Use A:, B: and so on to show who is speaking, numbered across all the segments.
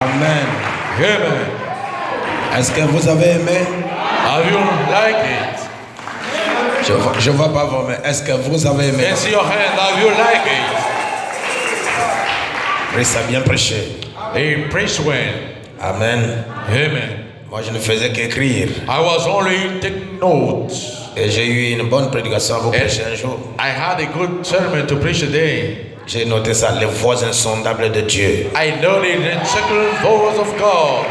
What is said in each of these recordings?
A: Amen.
B: Amen.
A: Est-ce que vous avez aimé?
B: Have you liked it?
A: Je vois pas vos mains. Est-ce que vous avez aimé?
B: Can see your hand. Have you liked it?
A: Christ a bien prêché.
B: He preached well.
A: Amen.
B: Amen.
A: Moi, je ne faisais qu'écrire.
B: I was only taking notes.
A: Et j'ai eu une bonne prédication à vous prêcher un jour.
B: I had a good sermon to preach today.
A: J'ai noté ça, les voix insondables de Dieu.
B: I know the unspeakable voice of God.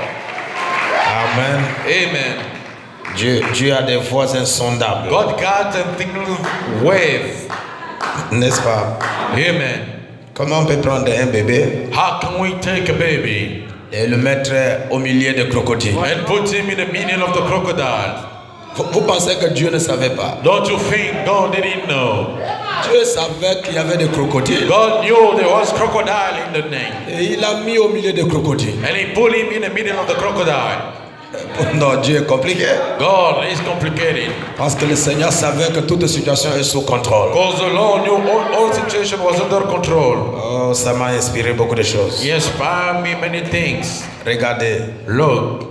A: Amen.
B: Amen.
A: Dieu a des voix insondables.
B: God got a thinking wave.
A: N'est-ce pas?
B: Amen.
A: Comment on peut prendre un bébé
B: How can we take a baby
A: et le mettre au milieu des crocodiles?
B: and put him in the middle of the crocodile?
A: Vous pensez que Dieu ne savait pas?
B: Don't you think God didn't know?
A: Dieu savait qu'il y avait des crocodiles.
B: God knew there was crocodile in the name.
A: Et il l'a mis au milieu des crocodiles.
B: And he put him in the middle of the crocodile.
A: Non, Dieu est compliqué.
B: God is complicated.
A: Parce que le Seigneur savait que toute situation est sous contrôle.
B: Because the Lord knew all situation was under control.
A: Oh, ça m'a inspiré beaucoup de choses.
B: He inspired me many things.
A: Regardez,
B: Look,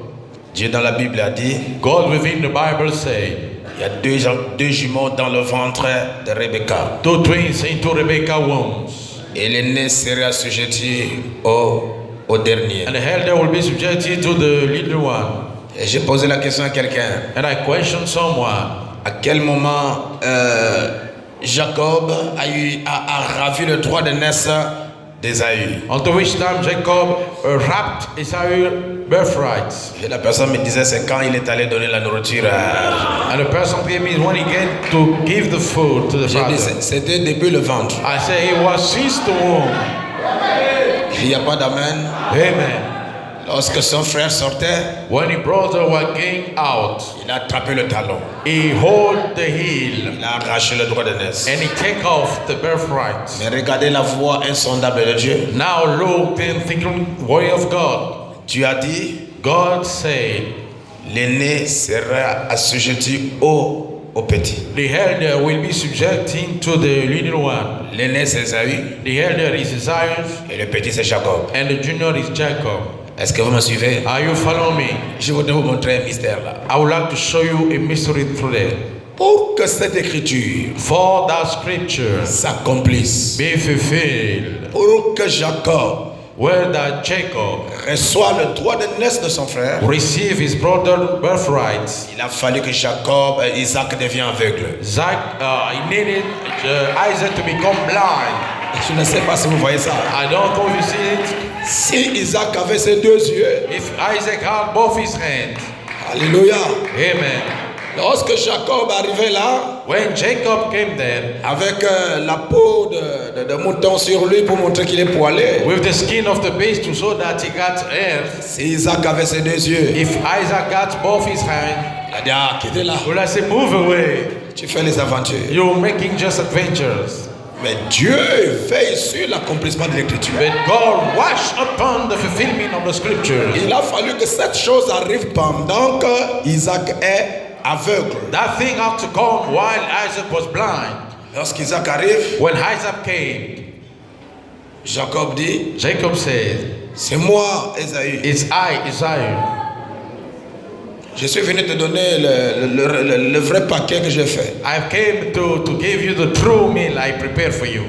A: Dieu dans la Bible a dit,
B: God within the Bible say,
A: il y a deux jumeaux dans le ventre de Rebecca.
B: 2 twins into Rebecca's wombs.
A: Et l'aîné serait assujetti au dernier.
B: And the elder will be subjected to the little one.
A: Et j'ai posé la question à quelqu'un.
B: And I questioned someone.
A: À quel moment Jacob a ravi le droit de naissance d'Ésaü?
B: Until which time Jacob wrapped Esau's birthright.
A: Et la personne me disait c'est quand il est allé donner la nourriture à...
B: And the person gave me when he came to give the food to the
A: J'ai dit
B: father.
A: c'était depuis le ventre.
B: I said it was since the womb.
A: Il n'y a pas d'amen.
B: Amen.
A: Lorsque son frère sortait,
B: When his brother was going out,
A: il a attrapé le talon.
B: he hold the heel
A: Il a arraché le droit de naissance.
B: and he take off the birthright.
A: Mais regardez la voix insondable de Dieu.
B: Now look and thinking way of God.
A: Dieu a dit,
B: God said,
A: l'aîné sera assujetti au petit.
B: the elder will be subjecting to the little one.
A: L'aîné c'est Ésaü
B: The elder is Isaiah
A: et le petit c'est Jacob.
B: and the junior is Jacob.
A: Est-ce que vous me suivez?
B: Are you following me?
A: Je voudrais vous montrer un mystère là.
B: I would like to show you a mystery through there.
A: Pour que cette écriture
B: For that scripture
A: s'accomplisse,
B: be fulfilled,
A: pour que Jacob
B: where that Jacob
A: reçoit le droit de naissance de son frère,
B: receive his brother's birthright,
A: il a fallu que Isaac devienne aveugle.
B: he needed Isaac to become blind.
A: Je ne sais pas si vous voyez ça.
B: I don't know if you see it.
A: Si Isaac avait ses deux yeux,
B: If Isaac had both his hands,
A: alléluia.
B: amen.
A: Lorsque Jacob arrivait là,
B: When Jacob came there,
A: avec la peau de mouton sur lui pour montrer qu'il est poilé,
B: with the skin of the beast to show that he got hair,
A: si Isaac avait ses deux yeux,
B: if Isaac got both his hands,
A: il a dit, ah, quittez là,
B: will I say, move away?
A: tu fais les aventures.
B: You're making just adventures.
A: Mais Dieu veille sur l'accomplissement de l'écriture.
B: But God watched upon the fulfillment of the scriptures.
A: Il a fallu que cette chose arrive pendant que Isaac est aveugle.
B: That thing had to come while Isaac was blind.
A: Lorsqu'Isaac arrive,
B: When Isaac came,
A: Jacob dit,
B: Jacob said,
A: c'est moi, Ésaü.
B: it's I, Isaiah.
A: Je suis venu te donner le vrai paquet que j'ai fait.
B: I came to give you the true meal I prepared for you.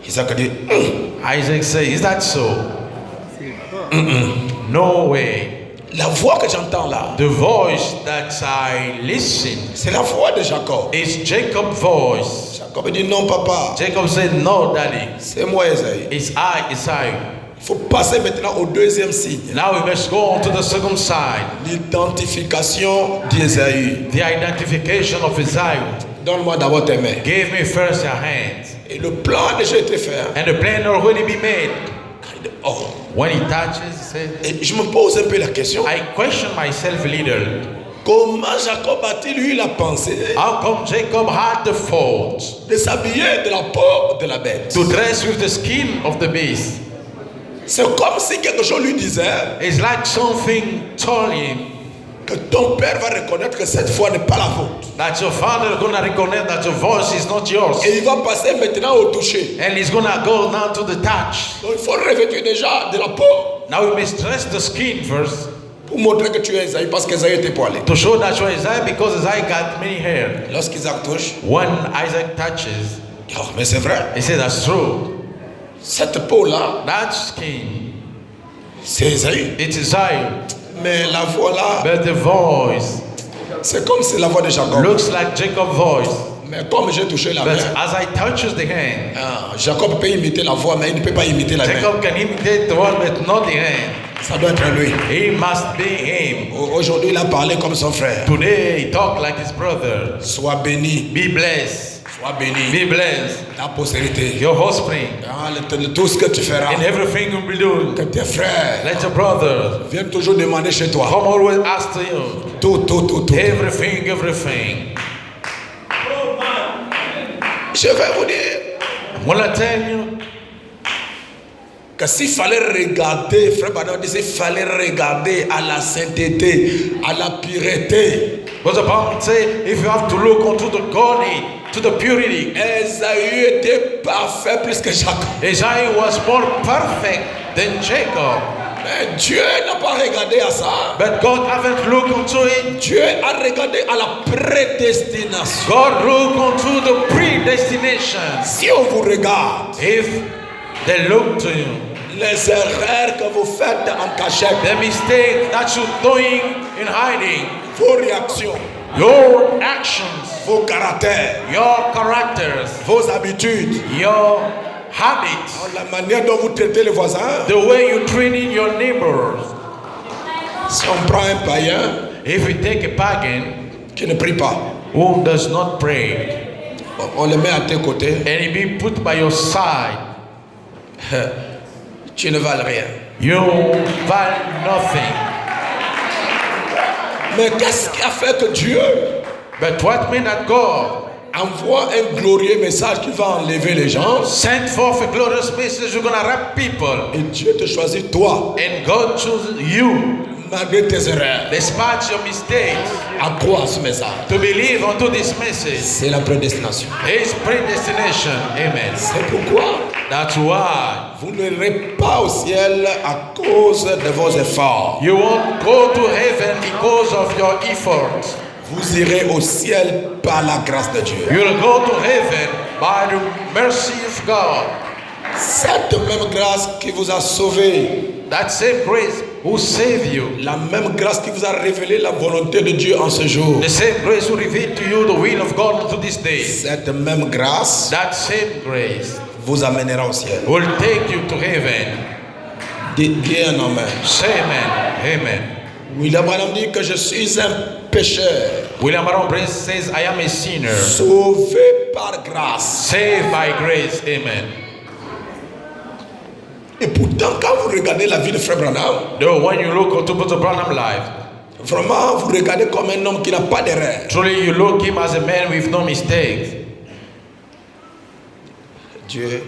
A: Isaac dit,
B: Isaac said, is that so? No way.
A: la voix que j'entends là,
B: The voice that I listen
A: c'est la voix de Jacob.
B: is Jacob's voice.
A: Jacob dit, non papa,
B: Jacob said, no, daddy.
A: c'est moi Ésaü.
B: It's I, Isaiah.
A: Il faut passer maintenant au deuxième signe.
B: Now we must go on to the second side.
A: L'identification d'Ésaü.
B: The identification of Isaiah.
A: Donne-moi d'abord tes mains.
B: Give me first your hands.
A: Et le plan a déjà été fait.
B: And the plan already be made.
A: Oh.
B: When he touches, he says,
A: Et je me pose un peu la question.
B: I question myself a little.
A: Comment Jacob a-t-il eu la pensée
B: How come Jacob had the fault
A: de s'habiller de la peau de la bête?
B: to dress with the skin of the beast?
A: C'est comme si quelque chose lui disait
B: It's like something told him
A: que ton père va reconnaître que cette foi n'est pas la vôtre.
B: that your father is going to recognize that your voice is not yours.
A: Et il va passer maintenant au toucher.
B: And he's going to go down to the touch.
A: Donc il faut revêtir déjà de la peau.
B: Now you must dress the skin first
A: pour montrer que tu es Esaü parce qu'Esaü était poilé.
B: to show that you're Isaiah because Isaiah got many hair.
A: Lorsqu'Isaac touche,
B: When Isaac touches,
A: oh, mais c'est vrai,
B: he said that's true.
A: cette peau-là,
B: That skin,
A: c'est Esaü.
B: it's Isaiah.
A: Mais la voix là,
B: But the voice
A: c'est comme c'est la voix de Jacob.
B: looks like Jacob's voice.
A: Mais comme j'ai touché la
B: But
A: main,
B: as I touches the hand,
A: Jacob peut imiter la voix, mais il ne peut pas imiter la main.
B: Jacob can imitate the one but not the hand.
A: Ça doit être lui.
B: He must be him.
A: Aujourd'hui, il a parlé comme son frère.
B: Today he talk like his brother.
A: Sois béni,
B: Be blessed.
A: sois béni.
B: Be blessed.
A: Ta postérité.
B: Your offspring.
A: Tout ce que tu feras,
B: In everything you will do.
A: que tes frères
B: Let your brother
A: viennent toujours demander chez toi.
B: come always ask to you.
A: Tout.
B: Everything, everything.
A: Je vais vous dire
B: When I tell you,
A: que s'il fallait regarder, frère Badon disait, s'il fallait regarder à la sainteté, à la pureté,
B: what the Bible say, if you have to look unto the godly, to the purity,
A: Esaü était parfait plus que Jacob.
B: Isaiah was more perfect than Jacob.
A: Mais Dieu n'a pas regardé à ça.
B: But God haven't looked unto it.
A: Dieu a regardé à la prédestination.
B: God look unto the predestination.
A: Si on vous regarde,
B: If they look to you,
A: les erreurs que vous faites en cachette,
B: the mistake that you're doing in hiding,
A: vos réactions,
B: your actions,
A: vos caractères,
B: your characters,
A: vos habitudes,
B: your habits,
A: la manière dont vous traitez les voisins.
B: the way you treating your neighbors.
A: Si on prend un païen
B: If we take a pagan
A: qui ne prie pas,
B: who does not pray
A: on le met à tes côtés,
B: and he be put by your side,
A: tu ne vales rien.
B: you value nothing.
A: Mais qu'est-ce qui a fait que Dieu
B: But what mean that God
A: envoie un glorieux message qui va enlever les gens
B: sent forth a glorious message? You're gonna wrap people,
A: et Dieu te choisit toi,
B: and God chooses you,
A: malgré tes erreurs,
B: despite your mistakes,
A: à croire ce message.
B: to believe unto this message.
A: C'est la prédestination.
B: His predestination. Amen.
A: C'est pourquoi
B: That's why
A: vous n'irez pas au ciel à cause de vos efforts.
B: you won't go to heaven because of your efforts.
A: Vous irez au ciel par la grâce de Dieu.
B: You'll go to heaven by the mercy of God.
A: Cette même grâce qui vous a sauvé,
B: That same grace who saved you,
A: la même grâce qui vous a révélé la volonté de Dieu en ce jour,
B: the same grace who revealed to you the will of God unto this day,
A: cette même grâce
B: that same grace
A: vous amènera au ciel.
B: will take you to heaven.
A: Dites bien amen.
B: Say amen. Amen.
A: William Branham dit que je suis un pécheur,
B: William Branham says, I am a sinner,
A: sauvé par grâce.
B: saved by grace. Amen.
A: Et pourtant, quand vous regardez la vie de Frère Branham,
B: Though when you look into the Branham life,
A: vraiment, vous regardez comme un homme qui n'a pas d'erreur.
B: truly you look him as a man with no mistakes.
A: Dieu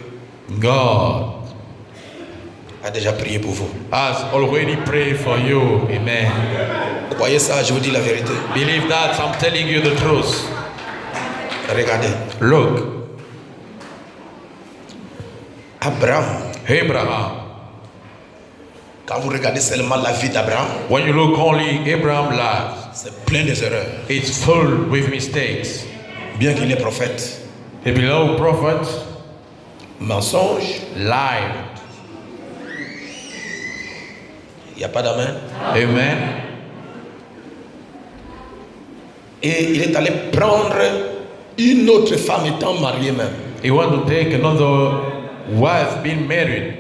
B: God
A: a déjà prié pour vous.
B: has already prayed for you. Amen.
A: Vous voyez ça, je vous dis la vérité.
B: Believe that. I'm telling you the truth.
A: Regardez,
B: Look,
A: Abraham,
B: Abraham.
A: quand vous regardez seulement la vie d'Abraham,
B: When you look only Abraham's life,
A: c'est plein des erreurs.
B: it's full with mistakes.
A: Bien qu'il est prophète,
B: He below prophet,
A: mensonge,
B: lied.
A: il n'y a pas d'amen.
B: Amen.
A: Et il est allé prendre une autre femme étant mariée même.
B: He want to take another wife being married,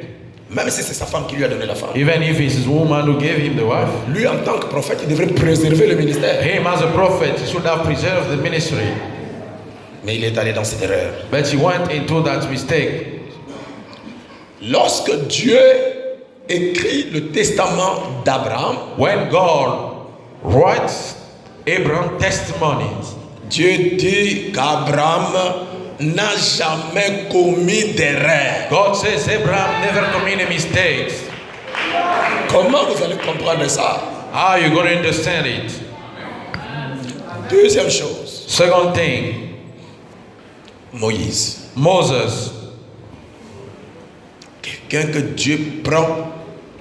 A: Même si c'est sa femme qui lui a donné la femme.
B: even if it's his woman who gave him the wife.
A: Lui, en tant que prophète, il devrait préserver le ministère.
B: Him as a prophet, he should have preserved the ministry.
A: Mais il est allé dans cette erreur.
B: But he went into that mistake.
A: Lorsque Dieu écrit le testament d'Abraham,
B: When God writes Abraham's testimony,
A: Dieu dit qu'Abraham n'a jamais commis d'erreur.
B: God says Abraham never committed mistakes.
A: Comment vous allez comprendre ça?
B: How are you going to understand it?
A: Deuxième chose,
B: Second thing,
A: Moïse.
B: Moses,
A: Quelqu'un que Dieu prend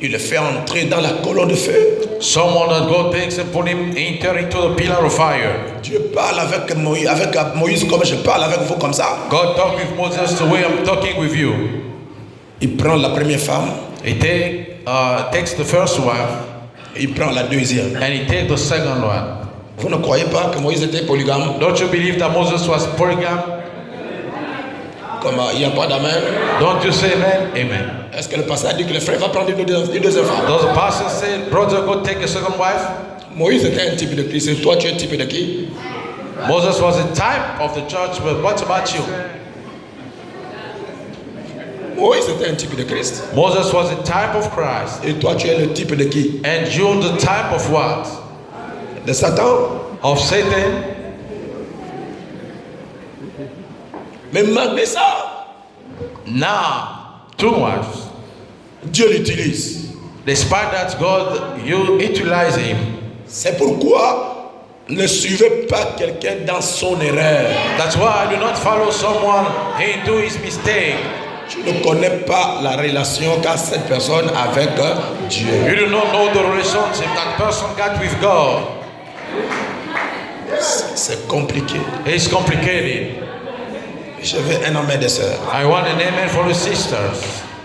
A: Il le fait entrer dans la colonne de feu.
B: Someone that God takes and put him enter into the pillar of fire.
A: Dieu parle avec Moïse comme je parle avec vous comme ça.
B: God talked with Moses the way I'm talking with you.
A: Il prend la première femme.
B: He takes the first wife.
A: Et il prend la deuxième.
B: And he takes the second one.
A: Vous ne croyez pas que Moïse était polygame?
B: Don't you believe that Moses was polygam?
A: Comment? Il n'y a pas d'amen?
B: Don't you say amen? Amen.
A: Est-ce que le pasteur a dit que le frère va prendre une deuxième femme?
B: Does the pastor say, brother, go take a second wife?
A: Moïse était un type de Christ. Et toi, tu es un type de qui?
B: Moses was a type of the church, but what about you?
A: Moïse était un type de Christ.
B: Moses was a type of Christ.
A: Et toi, tu es le type de qui?
B: And you the type of what?
A: De Satan.
B: Of Satan.
A: Mais malgré ça,
B: Now, two wives.
A: Dieu l'utilise.
B: Despite that, God, you utilize him.
A: C'est pourquoi ne suivez pas quelqu'un dans son erreur.
B: That's why I do not follow someone into his mistake.
A: Tu ne connais pas la relation qu'a cette personne avec Dieu.
B: You do not know the relationship that person got with God.
A: C'est compliqué.
B: It's complicated.
A: Je veux un homme et des sœurs.
B: I want an amen for the sisters.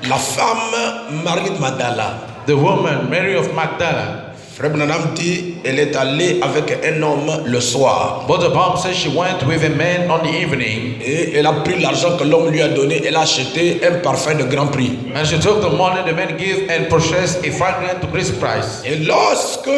A: La femme Marie de Magdala.
B: The woman, Mary of Magdala.
A: Frère Branham dit, elle est allée avec un homme le soir.
B: But the Bible says she went with a man on the evening.
A: Et elle a pris l'argent que l'homme lui a donné. Elle a acheté un parfum de grand prix.
B: And she took the money the man gave and purchased a fragrance to great price.
A: Et lorsque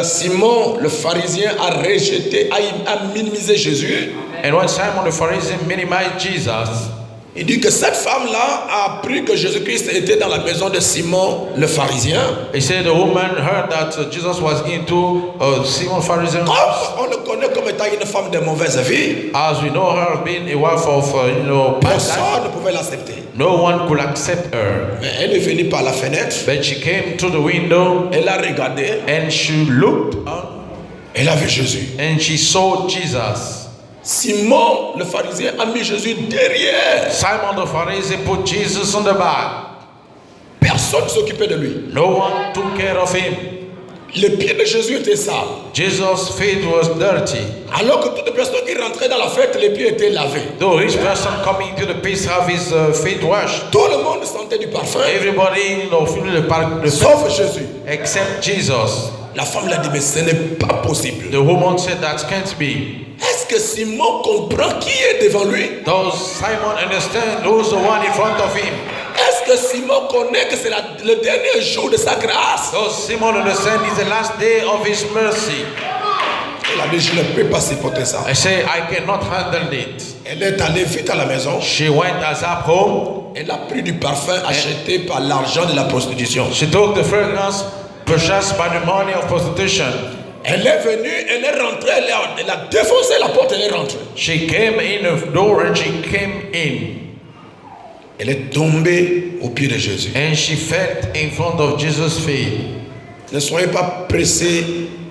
A: Simon le pharisien a rejeté, a minimisé Jésus.
B: And when Simon the Pharisee minimized Jesus,
A: il dit que cette femme-là a appris que Jésus-Christ était dans la maison de Simon le pharisien.
B: he said the woman heard that Jesus was into Simon Pharisee.
A: Comme on le connaît comme étant une femme de mauvaise vie,
B: As we know her being a wife of, bad
A: personne
B: life,
A: ne pouvait l'accepter.
B: no one could accept her.
A: Mais elle est venue par la fenêtre,
B: But she came to the window
A: elle a regardé,
B: and she looked out
A: elle a vu Jésus.
B: and she saw Jesus.
A: Simon le pharisien a mis Jésus derrière.
B: Simon the Pharisee put Jesus on the back.
A: Personne ne s'occupait de lui.
B: No one took care of him.
A: Les pieds de Jésus étaient sales.
B: Jesus' feet was dirty.
A: Alors que toutes les personnes qui rentraient dans la fête, les pieds étaient lavés.
B: Though each person coming to the feast have his feet washed.
A: Tout le monde sentait du parfum,
B: Everybody, feel the park,
A: sauf Jésus.
B: except Jesus.
A: La femme l'a dit, mais ce n'est pas possible.
B: The woman said that can't be.
A: Est-ce que Simon comprend qui est devant lui?
B: Does Simon understand who's the one in front of him?
A: Est-ce que Simon connaît que c'est le dernier jour de sa grâce?
B: Does Simon understand it's the last day of his mercy?
A: Elle a dit, je ne peux pas supporter ça.
B: I say, I cannot handle it.
A: Elle est allée vite à la maison.
B: She went up home.
A: Elle a pris du parfum acheté par l'argent de la prostitution.
B: She took the fragrance purchased by the money of prostitution.
A: Elle est venue, elle est rentrée, elle a défoncé la porte, elle est rentrée.
B: She came in the door and she came in.
A: Elle est tombée au pied de Jésus.
B: And she fell in front of Jesus' feet.
A: Ne soyez pas pressés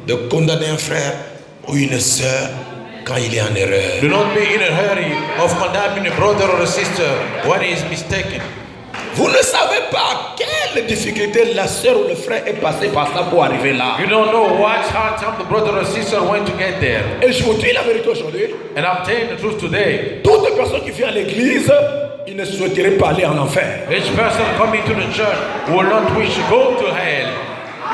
A: de condamner un frère ou une sœur quand il est en erreur.
B: Do not be in a hurry of condemning a brother or a sister when he is mistaken.
A: Vous ne savez pas quelle difficulté la sœur ou le frère est passé par ça pour arriver là.
B: You don't know what hard time the brother or sister went to get there.
A: Et je vous dis la vérité aujourd'hui.
B: And I'm telling the truth today.
A: Toute personne qui vient à l'église, il ne souhaiterait pas aller en enfer.
B: Each person coming to the church will not wish to go to hell.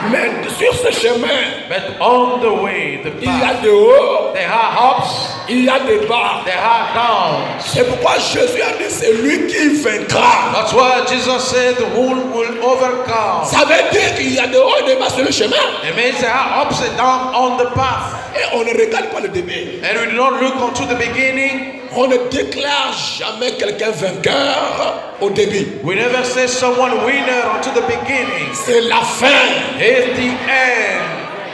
A: Mais sur ce chemin,
B: But on the way, the
A: il y a
B: path,
A: des hauts,
B: there are ups,
A: il y a des bas.
B: there are downs.
A: C'est pourquoi Jésus a dit, c'est lui qui vaincra.
B: That's why Jesus said the world will overcome.
A: Ça veut dire qu'il y a des hauts et des bas sur le chemin.
B: It means there are ups and downs on the path.
A: Et on ne regarde pas le début.
B: And we do not look onto the beginning.
A: On ne déclare jamais quelqu'un vainqueur au début.
B: We never say someone winner unto the beginning.
A: C'est la fin.
B: It's the end.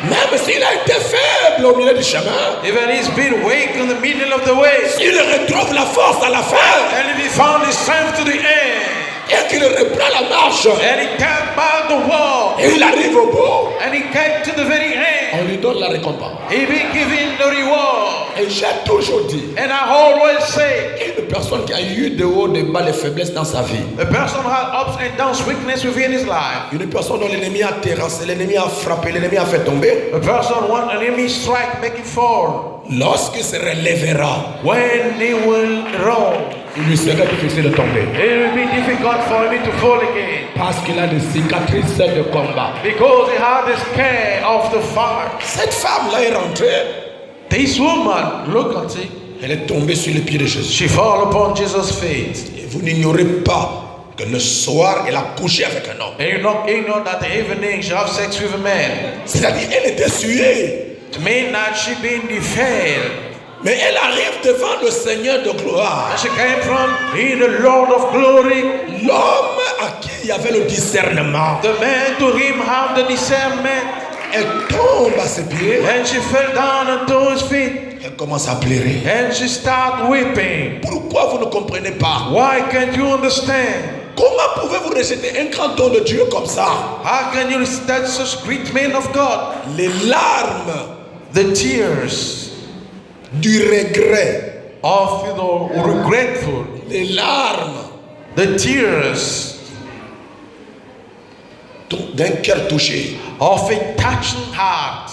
A: Même s'il a été faible au milieu du chemin,
B: Even he's been weak in the middle of the way.
A: s'il retrouve la force à la fin
B: And if he found his strength to the end.
A: et qu'il reprend la marche
B: And he came back the wall.
A: et il arrive au bout,
B: And he came to the very end.
A: On lui donne la récompense.
B: he be given the reward.
A: Et j'ai toujours dit,
B: And I always say,
A: une personne qui a eu de haut, de bas, les faiblesses dans sa vie,
B: a person has ups and downs, weakness within his life.
A: une personne dont l'ennemi a terrassé, l'ennemi a frappé, l'ennemi a fait tomber,
B: A person want an enemy strike, make it fall.
A: lorsqu'il se relèvera,
B: When he will roll,
A: il lui sera difficile de tomber.
B: it will be difficult for him to fall again.
A: Parce qu'il a des cicatrices de combat.
B: Because he had the scare of the fire.
A: Cette femme-là est rentrée,
B: This woman, look at it.
A: elle est tombée sur les pieds de Jésus.
B: She fall upon Jesus' feet.
A: Et vous n'ignorez pas que le soir, elle a couché avec un homme.
B: And you know that the evening she have sex with a man.
A: C'est-à-dire, elle était suée.
B: It mean that she been defiled.
A: Mais elle arrive devant le Seigneur de gloire.
B: And she came from in the Lord of glory.
A: L'homme à qui il y avait le discernement.
B: The man to him have the discernment.
A: Elle tombe à ses pieds.
B: And she fell down unto his feet.
A: Elle commence à pleurer.
B: And she start weeping.
A: Pourquoi vous ne comprenez pas?
B: Why can't you understand?
A: Comment pouvez-vous rejeter un grand don de Dieu comme ça?
B: How can you respect such great men of God?
A: Les larmes
B: The tears
A: du regret,
B: of, regretful.
A: les larmes
B: The tears
A: d'un cœur touché
B: of a touching heart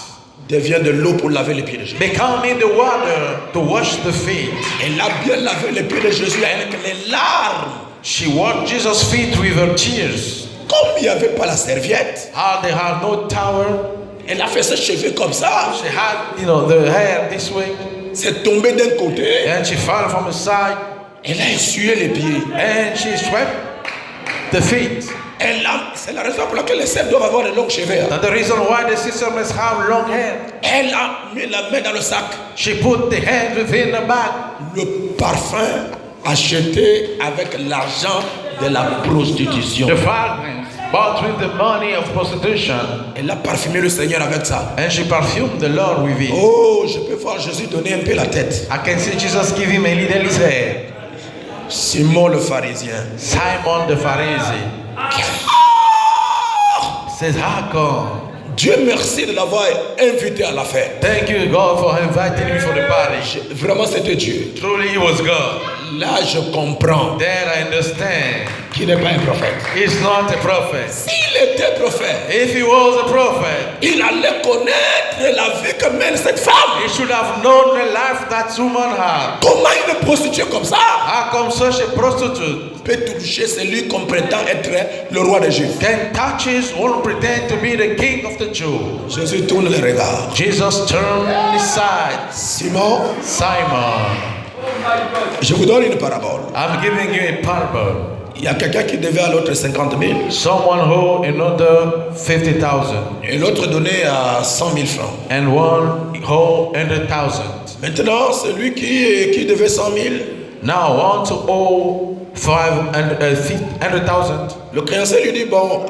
A: devient de l'eau pour laver les pieds de Jésus.
B: becoming the water to wash the feet.
A: Elle a bien lavé les pieds de Jésus avec les larmes.
B: She washed Jesus' feet with her tears.
A: Comme il n'y avait pas la serviette,
B: How they had no towel.
A: elle a fait ses cheveux comme ça.
B: She had, the hair this way.
A: C'est tombé d'un côté.
B: And she fell from the side.
A: Elle a essuyé les pieds.
B: And she swept the feet.
A: C'est la raison pour laquelle les sœurs doivent avoir de longs cheveux.
B: And the reason why the sister must have long hair.
A: Elle a mis la main dans le sac.
B: She put the hand within the bag.
A: Le parfum acheté avec l'argent de la prostitution.
B: The fragrance bought with the money of prostitution.
A: Elle a parfumé le Seigneur avec ça.
B: And she perfumed the Lord with it.
A: Oh, je peux voir Jésus donner un peu la tête.
B: I can see Jesus give him a little his hair.
A: Simon le pharisien.
B: Simon the Pharisee says, how come?
A: Dieu merci de l'avoir invité à la fête.
B: Thank you, God, for inviting me for the party.
A: Vraiment, c'était Dieu.
B: Truly, it was God.
A: Là, je comprends
B: Then I understand.
A: qu'il n'est pas un prophète.
B: He's not a prophet.
A: S'il était prophète,
B: If he was a prophet,
A: il allait connaître la vie que mène cette femme.
B: he should have known the life that woman had.
A: Comment une prostituée comme ça
B: How come such a prostitute
A: peut toucher celui qu'on prétend être le roi des Juifs?
B: can touch his one pretend to be the king of the Jews?
A: Jésus tourne le regard.
B: Jesus turned aside.
A: Simon,
B: Simon,
A: je vous donne une parabole.
B: I'm giving you a parable.
A: Il y a quelqu'un qui devait à l'autre 50 000
B: Someone who another 50,000
A: et l'autre donnait à 100 000 francs.
B: and one who 100,000.
A: Maintenant, celui qui devait 100 000,
B: Now want to owe 100,000.
A: le créancier lui dit, bon,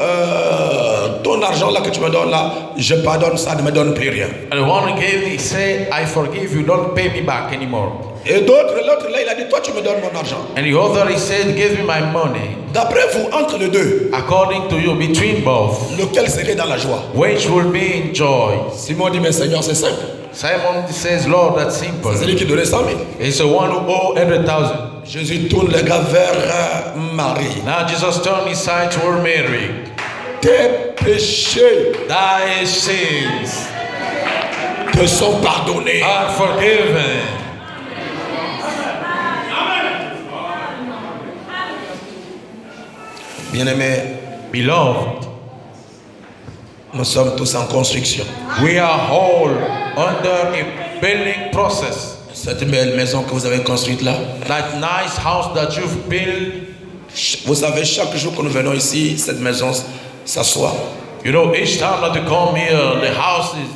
A: ton argent là que tu me donnes là, je pardonne ça, ne me donne plus rien.
B: And the one who gave, he said, I forgive you, don't pay me back anymore.
A: Et l'autre là, il a dit, toi tu me donnes mon argent.
B: And the other, he said, give me my money.
A: D'après vous, entre les deux,
B: According to you, between both,
A: lequel serait dans la joie?
B: which will be in joy?
A: Simon dit, mais Seigneur, c'est simple.
B: Simon says, Lord, that's simple.
A: C'est celui qui donnait 100 000.
B: It's the one who owed 100,000.
A: Jésus tourne le gars vers Marie.
B: Now Jesus turned his side toward Mary.
A: Tes péchés
B: Thy sins
A: te sont pardonnés.
B: are forgiven.
A: Bien-aimés,
B: Beloved,
A: nous sommes tous en construction.
B: we are all under a building process.
A: Cette belle maison que vous avez construite là,
B: That nice house that you've built,
A: vous savez, chaque jour que nous venons ici, cette maison s'assoit.
B: you know, each time that you come here, the house is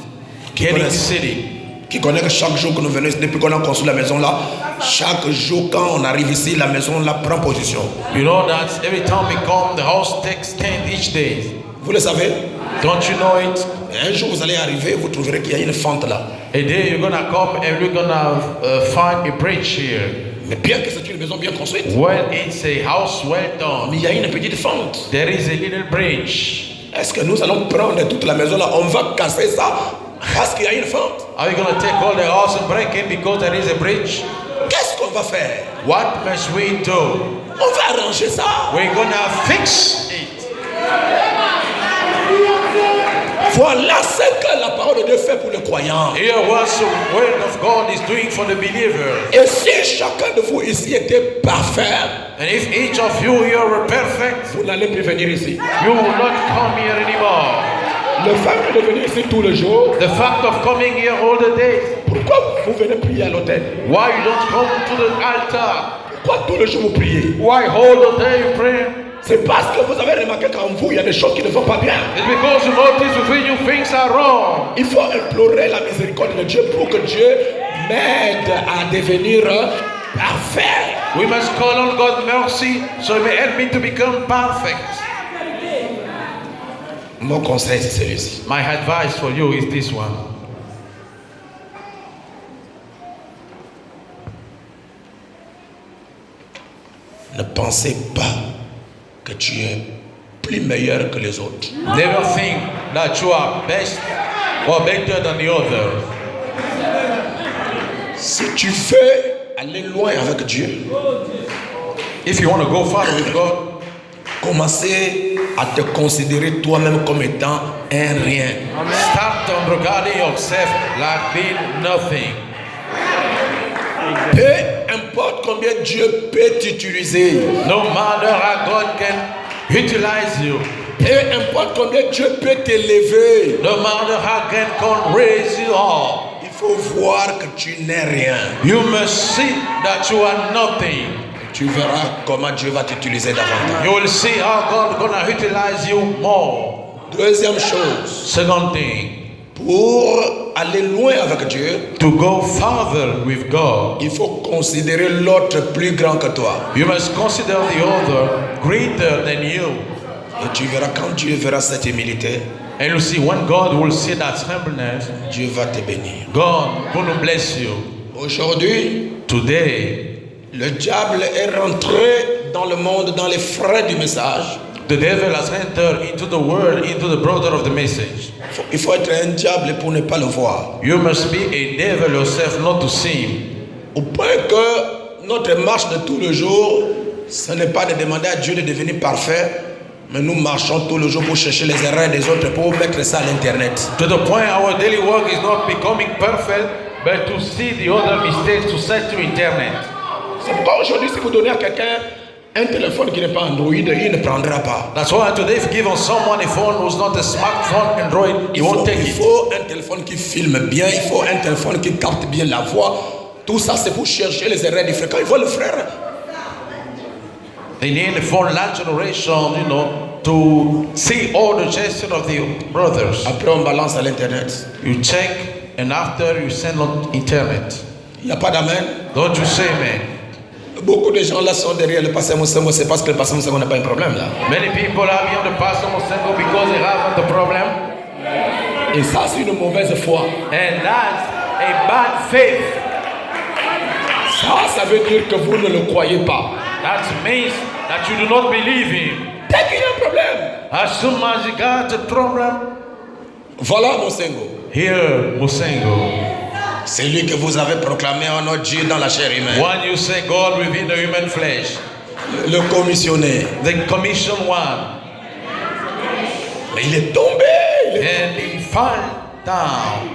B: getting city.
A: Qui connaît que chaque jour que nous venons ici, depuis qu'on a construit la maison là, chaque jour quand on arrive ici, la maison là prend position.
B: You know that every time we come, the house takes stand each day.
A: Vous le savez?
B: Don't you know it?
A: Un jour vous allez arriver, vous trouverez qu'il y a une fente là.
B: A day you're gonna come and we're gonna find a bridge here.
A: Mais bien que c'est une maison bien construite,
B: Well, it's a house well
A: mais
B: done.
A: il y a une petite fente.
B: There is a little bridge.
A: Est-ce que nous allons prendre toute la maison là, on va casser ça Parce qu'il y a une faute.
B: Are you going to take all the house and break it because there is a breach?
A: Qu'est-ce qu'on va faire?
B: What must we do?
A: On va arranger ça.
B: We're going to fix it.
A: Voilà ce que la parole de Dieu fait pour le croyant.
B: Here what the word of God is doing for the believer.
A: Et si chacun de vous ici était parfait,
B: And if each of you here were perfect,
A: vous n'allez plus venir ici.
B: you will not come here anymore.
A: Le fait de venir ici tous les jours,
B: The fact of coming here all the days,
A: pourquoi vous venez prier à l'autel?
B: why you don't come to the altar?
A: Pourquoi tous les jours vous priez?
B: Why all the day pray?
A: C'est parce que vous avez remarqué qu'en vous, il y a des choses qui ne vont pas bien.
B: It's because you notice within you things are wrong.
A: Il faut implorer la miséricorde de Dieu pour que Dieu m'aide à devenir parfait.
B: We must call on God's mercy so He may help me to become perfect.
A: Mon conseil, c'est celui-ci.
B: My advice for you is this one.
A: Ne pensez pas que tu es plus meilleur que les autres.
B: Never think that you are best or better than the others.
A: Si tu veux aller loin avec Dieu,
B: If you want to go far with God,
A: commencez à te considérer toi-même comme étant un rien.
B: start on regarding yourself like being nothing.
A: Peu importe combien Dieu peut t'utiliser,
B: No matter how God can utilize you,
A: peu importe combien Dieu peut t'élever,
B: no matter how God can raise you up,
A: il faut voir que tu n'es rien.
B: you must see that you are nothing.
A: Tu verras comment Dieu va t'utiliser davantage.
B: You will see how God gonna utilize you more.
A: Deuxième chose,
B: Second thing,
A: pour aller loin avec Dieu,
B: to go farther with God,
A: il faut considérer l'autre plus grand que toi.
B: you must consider the other greater than you.
A: Et tu verras quand Dieu verra cette humilité,
B: And you see, when God will see that humbleness,
A: Dieu va te bénir.
B: God gonna bless you.
A: Aujourd'hui,
B: Today,
A: le diable est rentré dans le monde, dans les frais du message.
B: the devil has entered into the world, into the brother of the message.
A: Il faut être un diable pour ne pas le voir.
B: You must be a devil yourself not to see him.
A: Au point que notre marche de tous les jours, ce n'est pas de demander à Dieu de devenir parfait, mais nous marchons tous les jours pour chercher les erreurs des autres, pour mettre ça à l'internet.
B: To the point our daily work is not becoming perfect, but to see the other mistakes to set to internet.
A: C'est pourquoi aujourd'hui, si vous donnez à quelqu'un un téléphone qui n'est pas Android, il ne prendra pas.
B: That's why today if you give on someone a phone who's not a smartphone, Android, he won't take
A: Il
B: it.
A: faut un téléphone qui filme bien, il faut un téléphone qui capte bien la voix. Tout ça, c'est pour chercher les erreurs du frère. Quand il voit le frère,
B: They need a phone last generation, you know, to see all the gesture of the brothers.
A: après on balance à l'internet.
B: You check and after you send on internet.
A: Il n'y a pas d'amen.
B: Don't you say, man?
A: Beaucoup de gens là sont derrière le pasteur Moussembo, c'est parce que le pasteur Moussembo n'a pas un problème là.
B: Many people are behind the pastor Mosengo because they have the problem.
A: Et ça, c'est une mauvaise foi.
B: And that's a bad faith.
A: Ça veut dire que vous ne le croyez pas.
B: That means that you do not believe him.
A: Dès qu'il y a un problème,
B: As soon as you got a problem,
A: voilà Moussembo.
B: here, Mosengo.
A: C'est lui que vous avez proclamé en notre Dieu dans la chair humaine.
B: When you say God within the human flesh,
A: Le commissionnaire.
B: the commission one,
A: Mais il est tombé.
B: and he fell down.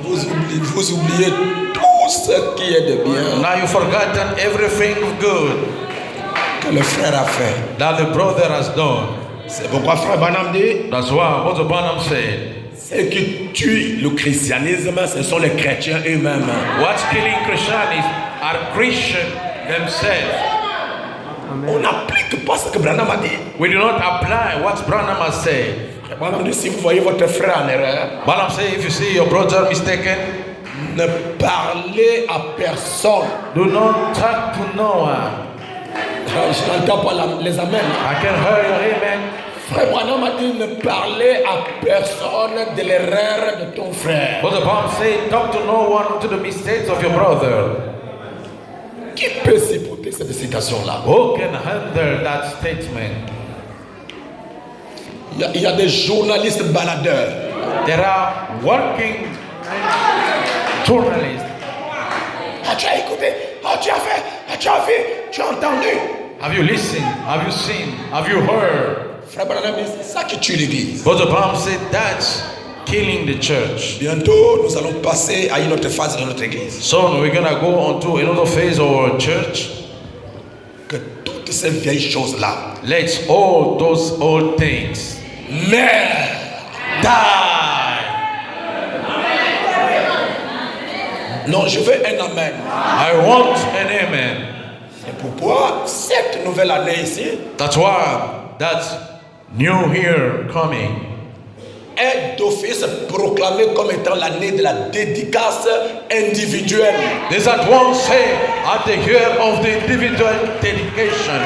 A: Vous oubliez tout ce qui est de bien
B: Now you've forgotten everything good
A: que le frère a fait.
B: that the brother has done.
A: C'est pourquoi frère Branham dit,
B: That's why Brother Branham said,
A: ce qui tue le christianisme, ce sont les chrétiens eux-mêmes.
B: what's killing Christians are Christians themselves.
A: On n'applique pas ce que Branham a dit.
B: We do not apply what Branham has said.
A: Branham dit, si vous voyez votre frère en erreur,
B: Branham said, if you see your brother mistaken,
A: ne parlez à personne.
B: do not talk to no one.
A: Je n'entends pas les amens.
B: I can hear your amen.
A: Frère Branham a dit, ne parlez à personne de l'erreur de ton frère.
B: Brother Branham said, talk to no one to the mistakes of your brother.
A: Qui peut supporter cette citation-là?
B: Who can handle that statement?
A: Il y a des journalistes baladeurs.
B: There are working journalists.
A: Ah, tu as écouté, ah, tu as fait, ah, tu as vu, tu as entendu.
B: Have you listened? Have you seen? Have you heard?
A: Frère Branham, c'est ça qui tue l'église.
B: Brother Branham said that's killing the church.
A: Bientôt, nous allons passer à une autre phase de notre église.
B: Soon we're gonna go on to another phase of our church.
A: Que toutes ces vieilles choses-là,
B: Let's all those old things
A: meurent.
B: die.
A: Non, je veux un amen.
B: I want an amen.
A: C'est pourquoi cette nouvelle année ici
B: That's why that new year coming
A: est d'office proclamée comme étant l'année de la dédicace individuelle.
B: there's at one say at the year of the individual dedication.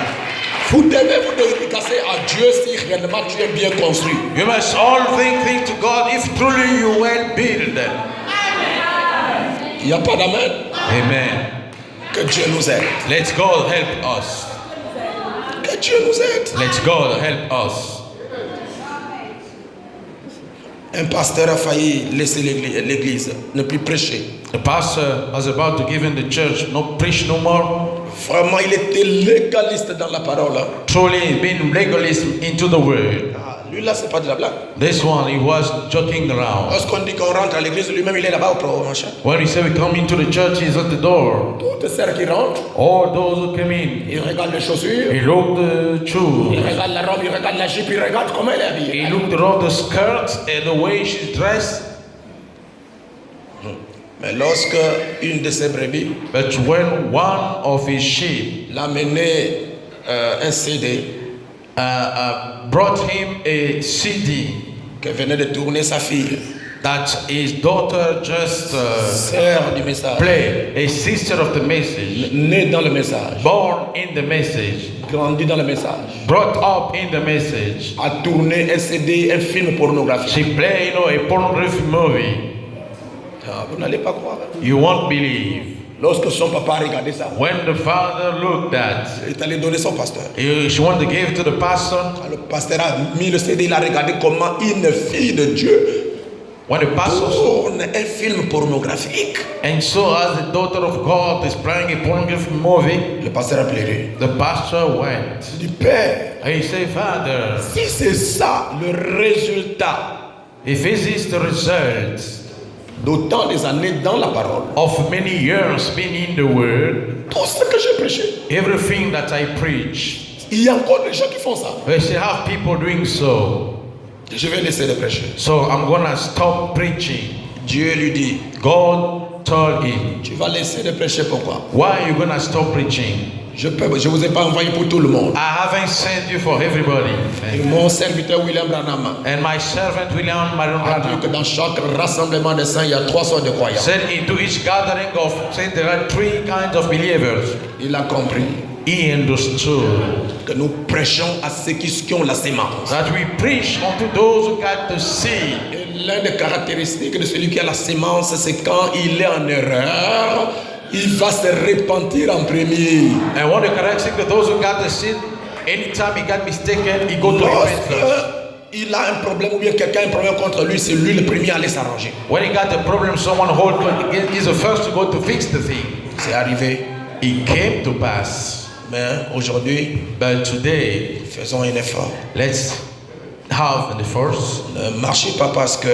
A: Vous devez vous dédicacer à Dieu si réellement tu es bien construit.
B: You must all think to God if truly you well build.
A: Il n'y a pas d'amen.
B: Amen.
A: Que Dieu nous aide.
B: Let God help us.
A: Que Dieu nous aide.
B: Let God help us.
A: Un pasteur a failli laisser l'église, ne plus prêcher.
B: The pastor was about to give in the church, no preach no more.
A: Vraiment, il était légaliste dans la parole.
B: Truly being legalism into the word.
A: Ah, lui là, c'est pas de la blague.
B: This one, he was joking around.
A: Lorsqu'on dit qu'on rentre à l'église, lui-même, il est là-bas au pro, machin.
B: When we say we come into the church, he's at the door.
A: Toutes celles qui rentrent,
B: All those who come in,
A: il regarde les chaussures,
B: he looked the
A: il
B: shoes.
A: regarde la robe, il regarde la jupe, il regarde comment elle est habillée.
B: He looked around the skirt and the way she's dressed.
A: Mais lorsque une de ses brebis
B: But when one of his sheep
A: l'a mené un CD
B: brought him a CD
A: que venait de tourner sa fille,
B: that his daughter just
A: sœur du message,
B: played, a sister of the message,
A: née dans le message,
B: born in the message,
A: grandie dans le message,
B: brought up in the message,
A: a tourné un CD, un film pornographique.
B: she played a pornographic movie.
A: Ah, vous n'allez pas croire.
B: You won't believe.
A: Lorsque son papa a regardé ça,
B: When the father looked at,
A: il est allé donner son pasteur.
B: she wanted to give it to the pastor.
A: Quand le pasteur a mis le CD, il a regardé comment une fille de Dieu
B: When the pastor saw,
A: tourne un film pornographique.
B: and so as the daughter of God is playing a pornographic movie,
A: Le pasteur a pleuré.
B: the pastor went.
A: Il dit, Père,
B: He said, Father,
A: si c'est ça le résultat
B: if this is the result
A: d'autant des années dans la parole,
B: of many years being in the word,
A: tout ce que j'ai prêché,
B: everything that I preach,
A: il y a encore des gens qui font ça.
B: we still have people doing so.
A: Je vais laisser de prêcher.
B: So I'm gonna stop preaching.
A: Dieu lui dit,
B: God told him,
A: tu vas laisser de prêcher, pourquoi?
B: why are you gonna stop preaching?
A: Je vous ai pas envoyé pour tout le monde.
B: I haven't sent you for everybody.
A: Et mon serviteur William Branham
B: And my servant William Marion
A: a dit que
B: Branham
A: dans chaque rassemblement des saints, il y a 3 sortes de croyants.
B: said into each gathering of saints there are 3 kinds of believers.
A: Il a compris
B: He understood
A: que nous prêchons à ceux qui ont la sémence.
B: that we preach unto those who got the seed.
A: Et l'une des caractéristiques de celui qui a la sémence, c'est quand il est en erreur, il va se repentir en premier.
B: And one of the characteristics of those who got the seed, anytime he got mistaken, he go to repent first.
A: Lorsqu'il a un problème ou bien quelqu'un a un problème contre lui, c'est lui le premier à aller s'arranger.
B: When he got the problem, someone hold he's the first to go to fix the thing.
A: C'est arrivé.
B: It came to pass.
A: Mais aujourd'hui,
B: But today,
A: faisons un effort.
B: let's have the force.
A: Ne marchez pas parce que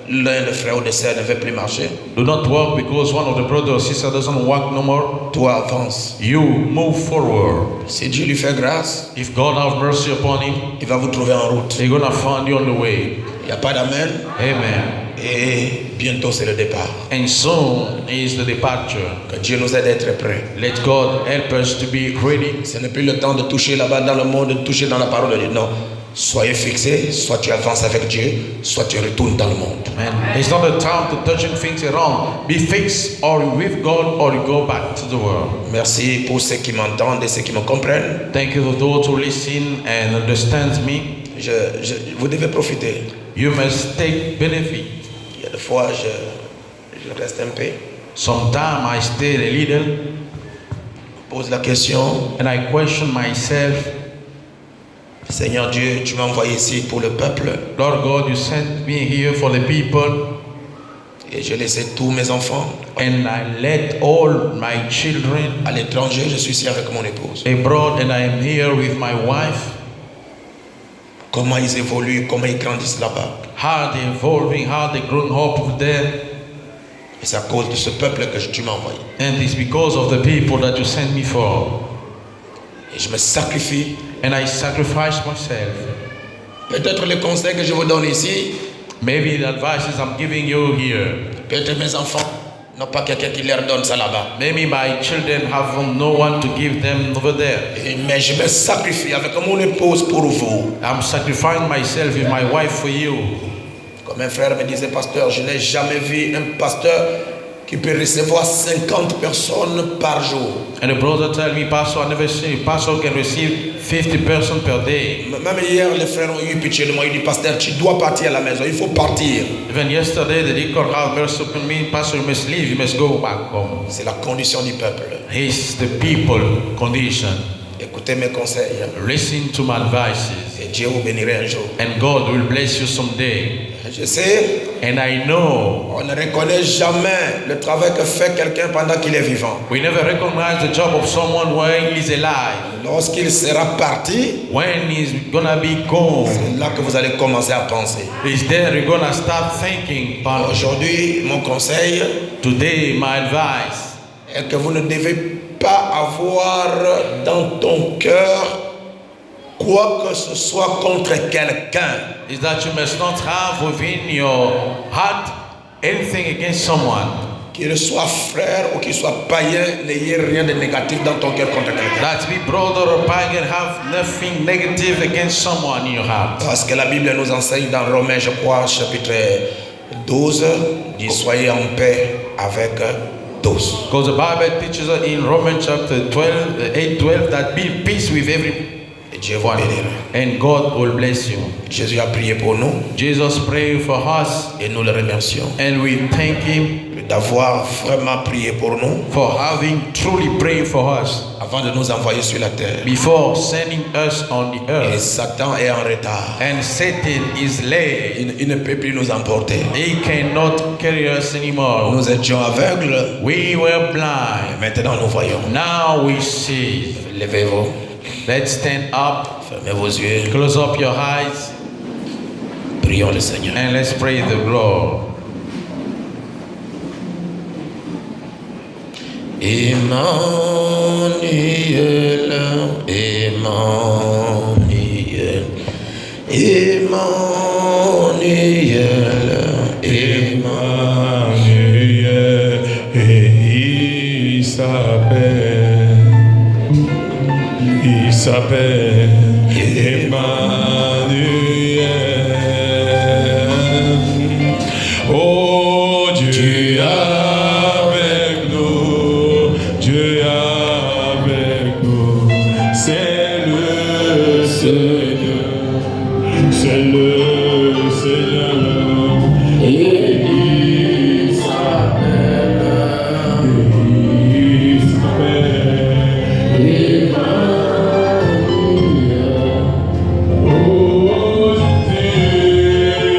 A: l'un des frères ou des sœurs ne veut plus marcher.
B: Do not walk because one of the brothers or sister doesn't walk no more.
A: Toi, avance.
B: You move forward.
A: Si Dieu lui fait grâce,
B: If God have mercy upon him,
A: il va vous trouver en route.
B: He's gonna find you on the way.
A: Il n'y a pas d'amen.
B: Amen.
A: Et bientôt, c'est le départ.
B: And soon is the departure.
A: Que Dieu nous aide à être prêts.
B: Let God help us to be ready.
A: Ce n'est plus le temps de toucher là-bas dans le monde, de toucher dans la parole de Dieu. Non. Soyez fixés, soit tu avances avec Dieu, soit tu retournes dans le monde.
B: Man, it's not the time to touching things around. Be fixed or with God or you go back to the world.
A: Merci pour ceux qui m'entendent et ceux qui me comprennent.
B: Thank you for those who listen and understand me.
A: Vous devez profiter.
B: You must take benefit.
A: Il y a des fois, je reste un peu,
B: Sometimes I stay a little
A: pose la question,
B: and I question myself.
A: Seigneur Dieu, tu m'as envoyé ici pour le peuple.
B: Lord God, you sent me here for the people.
A: Et j'ai laissé tous mes enfants.
B: And I led all my children
A: À l'étranger, je suis ici avec mon épouse.
B: abroad, and I am here with my wife.
A: Comment ils évoluent, comment ils grandissent là-bas.
B: How they're evolving, how they grown up there.
A: Et c'est à cause de ce peuple que tu m'as envoyé.
B: And it's because of the people that you sent me for.
A: Et je me sacrifie.
B: And I sacrifice myself.
A: Peut-être le conseil que je vous donne ici,
B: Maybe the advices I'm giving you here.
A: peut-être mes enfants n'ont pas quelqu'un qui leur donne ça là-bas.
B: Maybe my children have no one to give them over there.
A: Mais je me sacrifie avec mon épouse pour vous.
B: I'm sacrificing myself with my wife for you.
A: Comme un frère me disait, pasteur, je n'ai jamais vu un pasteur qui peut recevoir 50 personnes par jour.
B: And the brother told me, Pastor, I never seen a pastor can receive 50 persons per day.
A: Même hier, les frères ont eu pitié de moi. Ils disent, pasteur, tu dois partir à la maison, il faut partir.
B: Even yesterday, the deacon had mercy upon me. Pastor, you must leave, you must go back home.
A: C'est la condition du peuple.
B: It's the people condition.
A: Écoutez mes conseils.
B: Listen to my advices.
A: Et Dieu vous bénira un jour.
B: And God will bless you someday.
A: Je sais,
B: And I know
A: on ne reconnaît jamais le travail que fait quelqu'un pendant qu'il est vivant.
B: we never recognize the job of someone when he's alive.
A: Lorsqu'il sera parti,
B: When he's gonna be gone,
A: c'est là que vous allez commencer à penser.
B: is there you're gonna start thinking about
A: Aujourd'hui, mon conseil
B: today. My advice
A: est que vous ne devez pas avoir dans ton cœur quoi que ce soit contre quelqu'un.
B: is that you must not have within your heart anything against someone.
A: Qu'il soit frère ou qu'il soit païen, n'ayez rien de négatif dans ton cœur contre quelqu'un.
B: That be brother or pagan, have nothing negative against someone in your heart.
A: Parce que la Bible nous enseigne dans Romains, je crois, chapitre 12, dit soyez en paix avec tous.
B: Because the Bible teaches us in Romans chapter 12, 8:12, that be peace with everyone.
A: Et Dieu vous bénira.
B: And God will bless you.
A: Jésus a prié pour nous
B: Jesus prayed for us,
A: et nous le remercions
B: and we thank Him
A: d'avoir vraiment prié pour nous
B: for having truly prayed for us
A: avant de nous envoyer sur la terre.
B: before sending us on the
A: Et
B: earth.
A: Satan est en retard.
B: And Satan is late.
A: Il ne peut plus nous emporter.
B: He cannot carry us anymore.
A: Nous étions aveugles.
B: We were blind.
A: Maintenant nous voyons.
B: Now we see.
A: Levez-vous.
B: Let's stand up.
A: Fermez vos yeux.
B: Close up your eyes.
A: Prions le Seigneur.
B: And let's pray the Lord.
A: Emmanuel, Emmanuel, Emmanuel,
C: Emmanuel, et il s'appelle Emmanuel. Oh Dieu avec nous, Dieu avec nous, c'est le Seigneur, c'est le Seigneur. Et il s'appelle Emmanuel. Oh Dieu,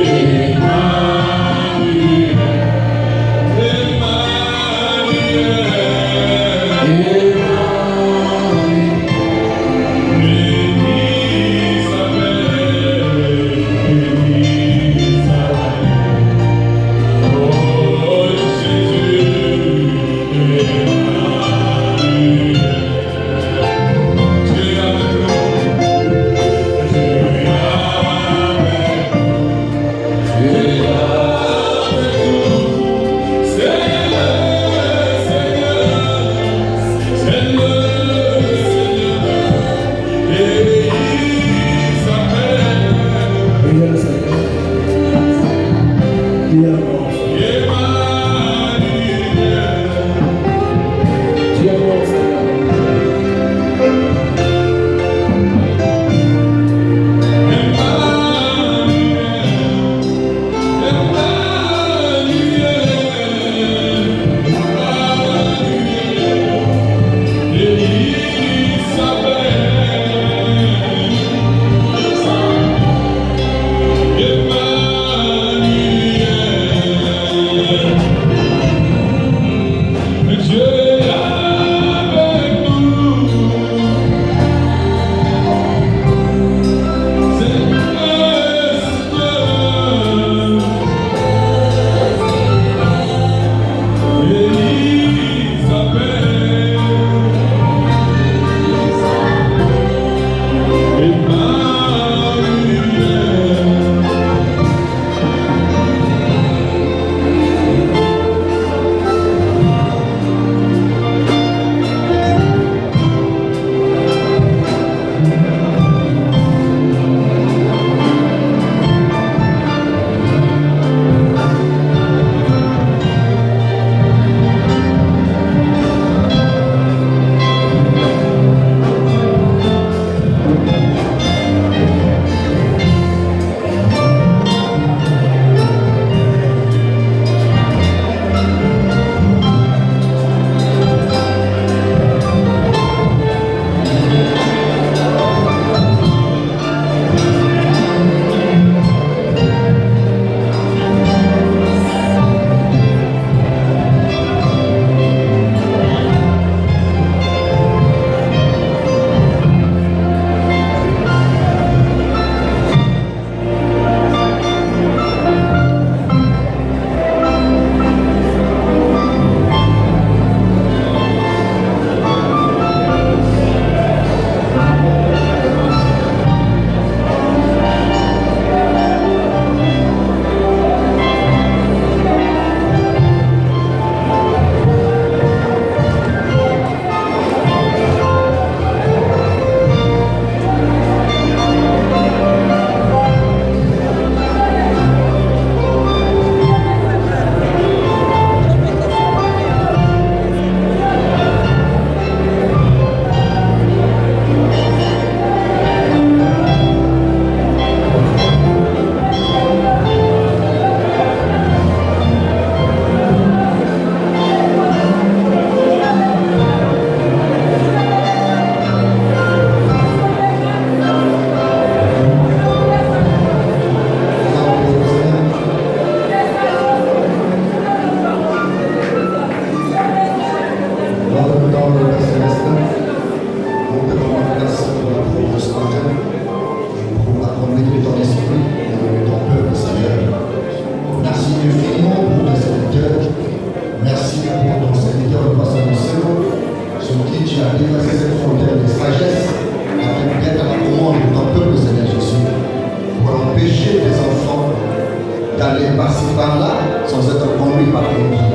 D: là sans être conduits par ton guide.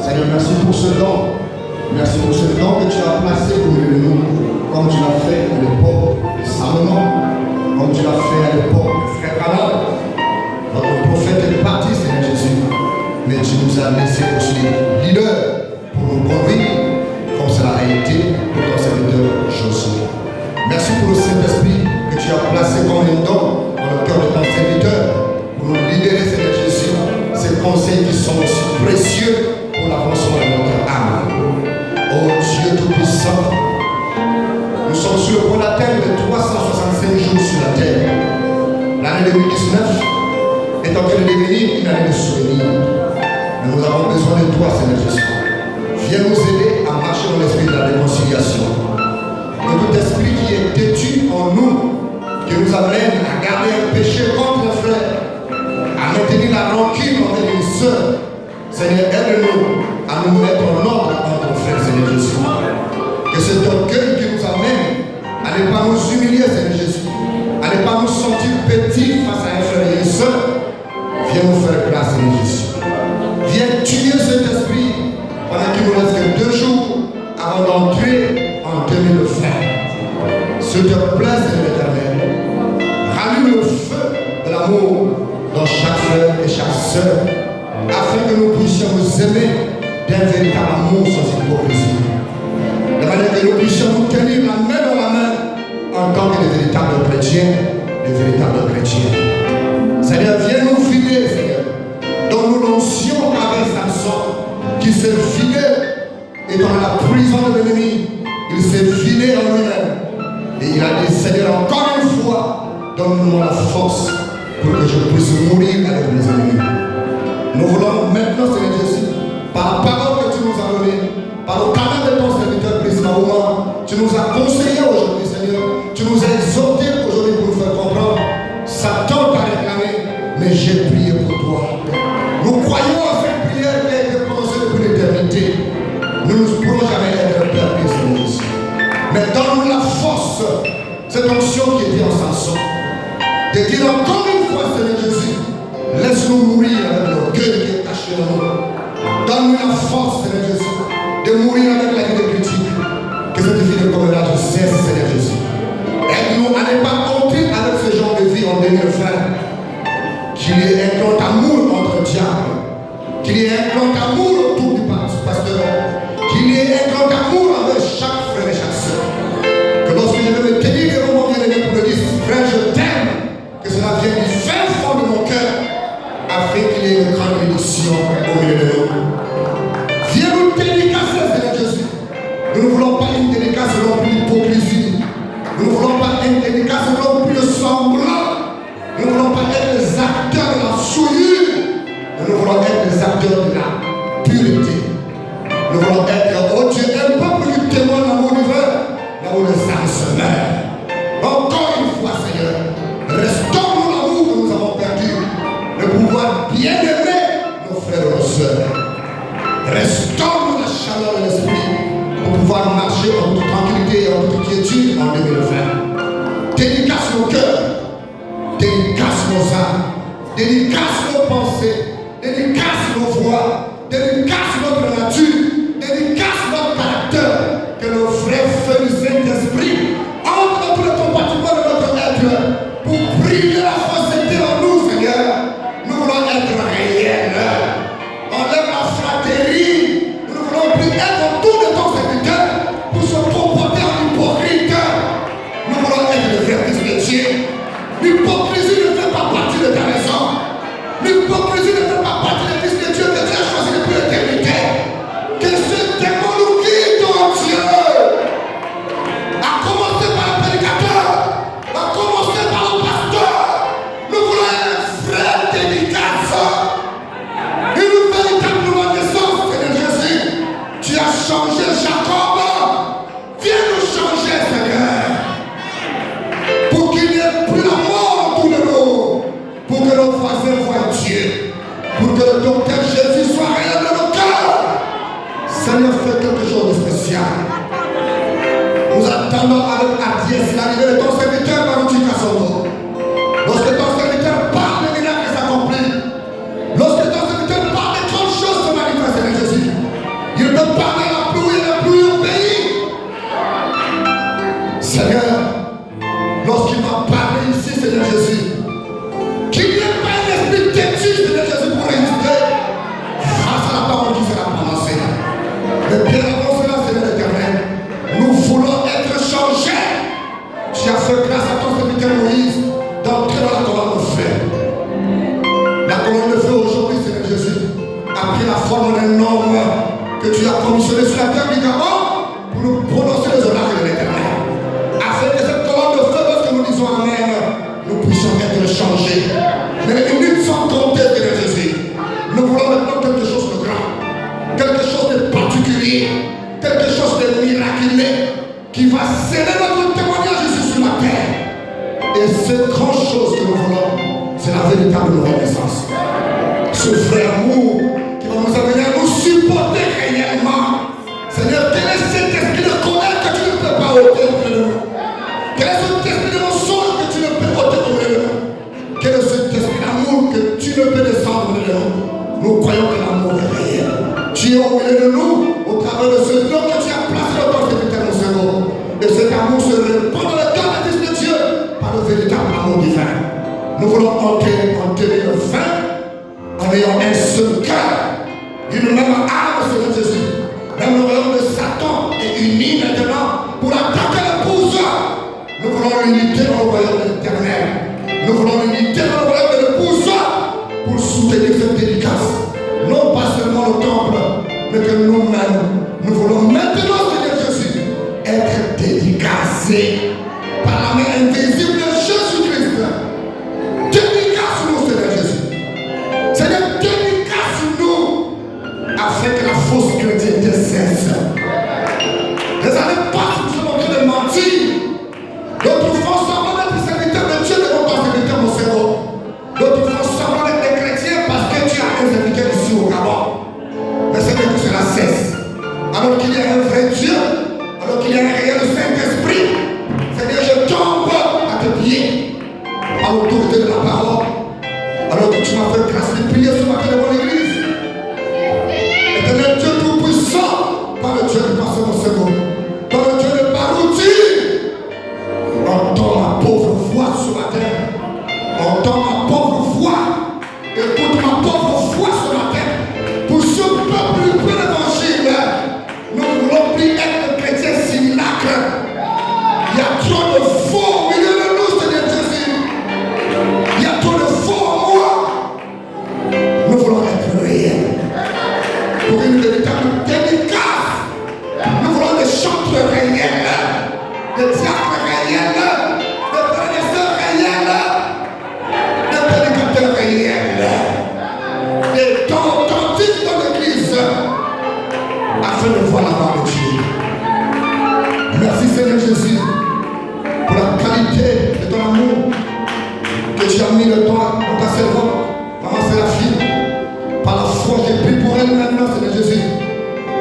D: Seigneur, merci pour ce don. Merci pour ce don que tu as placé au milieu de nous, comme tu l'as fait à l'époque de Salomon, comme tu l'as fait à l'époque de Frère Caleb. Notre prophète est parti, Seigneur Jésus, mais tu nous as laissé aussi leader pour nous conduire, comme cela a été pour ton serviteur Josué. Merci pour le Saint-Esprit que tu as placé comme un don dans le cœur de ton serviteur, pour nous libérer, Seigneur Jésus, ces conseils qui sont aussi précieux pour l'avancement de notre âme. Oh Dieu Tout-Puissant, nous sommes sur le point d'atteindre les 365 jours sur la terre. L'année 2019 est en train de devenir une année de souvenirs. Mais nous avons besoin de toi, Seigneur Jésus. Viens nous aider à marcher dans l'esprit de la réconciliation. Que tout esprit qui est têtu en nous, qui nous amène à garder un péché contre un frère, à maintenir la rancune envers une sœur, Seigneur, aide-nous à nous mettre en ordre entre nos frères, Seigneur Jésus. Que cet orgueil qui nous amène à ne pas nous humilier, Seigneur Jésus, à ne pas nous sentir petits face à un frère et une sœur, viens nous faire grâce, Seigneur Jésus. Viens tuer cet esprit pendant qu'il nous reste que 2 jours avant d'entrer en 2020. S'il te plaît, Seigneur l'Éternel, rallume le feu de l'amour dans chaque frère et chaque sœur, afin que nous puissions nous aimer d'un véritable amour sans hypocrisie. De manière que nous puissions nous tenir la main dans la main en tant que des véritables chrétiens, Seigneur, viens nous vider, Seigneur. Donne-nous l'onction avec Samson, qui s'est vidé et dans la prison de l'ennemi, il s'est vidé en lui-même. Et il a dit, Seigneur, encore une fois, donne-moi la force pour que je puisse mourir avec mes ennemis. Nous voulons maintenant, Seigneur Jésus, par la parole que tu nous as donnée, par le canal de ton serviteur président Oman, tu nous as conseillé aujourd'hui, Seigneur, tu nous as exhorté aujourd'hui pour nous faire comprendre. Satan t'a réclamé, mais j'ai prié pour toi. Nous croyons à cette prière qui a été prononcée depuis l'éternité. Nous ne pourrons jamais être perdus, Seigneur Jésus. Mais donne-nous la force, cette onction qui était en Samson, de dire encore une fois, Seigneur Jésus, laisse-nous mourir avec le cœur qui est caché en nous. Donne-nous la force, Seigneur Jésus, de mourir avec la vie de critique. Que cette vie de commandage cesse, Seigneur Jésus. Aide-nous à ne pas compter avec ce genre de vie en 2020. Qu'il y ait un grand amour entre diables. Qu'il y ait un grand amour autour du pasteur. Qu'il y ait un grand amour avec chaque frère et chaque soeur. Que lorsque je vais me tenir devant mon bien-aimé pour le dire, frère, je t'aime, que cela vienne du fin fond de mon cœur, afin qu'il y ait une grande bénédiction au milieu de nous. Viens nous dédicacer, Seigneur Jésus. Nous ne voulons pas une dédicace non plus d'hypocrisie. Nous ne voulons pas une dédicace non plus de semblant. Nous ne voulons pas être les acteurs de la souillure. Nous voulons être les acteurs de la pureté. Nous voulons être, oh Dieu, un peuple qui témoigne l'amour divin, là où les âmes se meurent. Encore une fois, Seigneur, restaure-nous l'amour que nous avons perdu, le pouvoir bien aimer nos frères et nos sœurs. Restaure-nous la chaleur de l'esprit pour pouvoir marcher en toute tranquillité et en toute quiétude en 2020. Dédicace nos cœurs, dédicace nos âmes, dédicace nos pensées, dédicace nos voix, dédicace notre nature, dédicace notre caractère, que nos frères feux du Saint-Esprit entrent dans tous les compartiments de notre être pour briller la fausseté en nous, Seigneur. Nous voulons être réels. Enlève la flatterie. Nous ne voulons plus être autour de ton serviteur pour se comporter en hypocrite. Nous voulons être des vrais fils de Dieu. L'hypocrisie ne fait pas partie de ta maison. L'hypocrisie ne fait pas partie des fils de Dieu que Dieu a choisi depuis l'éternité. Que ce démon nous guide, oh Dieu. À commencer par le prédicateur, à commencer par le pasteur. Nous voulons un vrai dédicace. Une véritable nouvelle naissance, Seigneur Jésus. Tu as changé Jacob. Viens nous changer, Seigneur. Pour qu'il n'y ait plus la mort autour de nous. Pour que nos voisins voient Dieu. Pour que le docteur Jésus soit réel dans nos cœurs. Seigneur, fais quelque chose de spécial. Nous attendons avec hardiesse l'arrivée de ton serviteur Baruti Kasongo. Lorsque ton serviteur parle, les miracles s'accomplissent. forme d'un homme que tu as commissionné sur la terre du Gabon pour nous prononcer les oracles de l'Éternel. Afin que cette colonne de feu, lorsque nous disons Amen, nous puissions être changés. Mais les minutes sont comptées, Seigneur Jésus. Nous voulons maintenant quelque chose de grand, quelque chose de particulier, quelque chose de miraculeux qui va sceller notre témoignage ici sur la terre. Et cette grande chose que nous voulons, c'est la véritable renaissance. Ce frère mou qui va nous amener à nous supporter réellement. Seigneur, quel est cet esprit de colère que tu ne peux pas ôter auprès de nous? Quel est cet esprit de mensonge que tu ne peux ôter auprès de nous? Quel est cet esprit d'amour que tu ne peux descendre de nous? Nous croyons que l'amour est réel. Tu es au milieu de nous au travers de ce don que tu as placé dans ton serviteur, mon cerveau. Et cet amour se répand dans le cœur des fils de Dieu par le véritable amour divin. Nous voulons entrer en 2020 en ayant un seul cœur, une même âme, Seigneur Jésus. Même le royaume de Satan est uni maintenant pour attaquer l'épouse. Nous voulons l'unité dans le royaume de l'Éternel. Nous voulons l'unité dans le royaume de l'épouse pour soutenir cette dédicace. Non pas seulement le temple, mais que nous-mêmes, nous voulons maintenant, Seigneur Jésus, être dédicacés par la main invisible de Jésus-Christ. Dédicace-nous, Seigneur Jésus. Seigneur, dédicace-nous afin que la fausse chrétienté cesse. Les années passent, nous sommes en train de mentir. D'autres font semblant d'être serviteurs de Dieu devant ton serviteur, mon cerveau. D'autres font semblant d'être des chrétiens parce que tu as un serviteur ici au Gabon. Mais c'est que cela cesse. Alors qu'il y a un vrai Dieu, alors qu'il y a un réel Saint-Esprit, Seigneur, je tombe à tes pieds, à l'autorité de la parole. Alors que tu m'as fait grâce de prier ce matin devant l'église. Éternel Dieu tout-puissant, par le Dieu du pasteur mon cerveau, par le Dieu de Barouti, entends ma pauvre voix ce matin. Entends ma pauvre voix. Écoute ma pauvre voix ce matin. Pour ce peuple plein d'évangile, nous ne voulons plus être chrétiens simulacres. Il y a trop de faux au milieu de nous, Seigneur Jésus. Il y a trop de faux en moi. Nous voulons être réels. Pour une véritable dédicace. Nous voulons des chantres réels, des diacres réels, des prédécesseurs réels, des prédicateurs réels, des dons authentiques dans l'église, afin de voir la gloire de Dieu. Merci Seigneur Jésus pour la qualité de ton amour que tu as mis de toi dans ta servante, maman Séraphine. Par la foi, j'ai pris pour elle maintenant, Seigneur Jésus.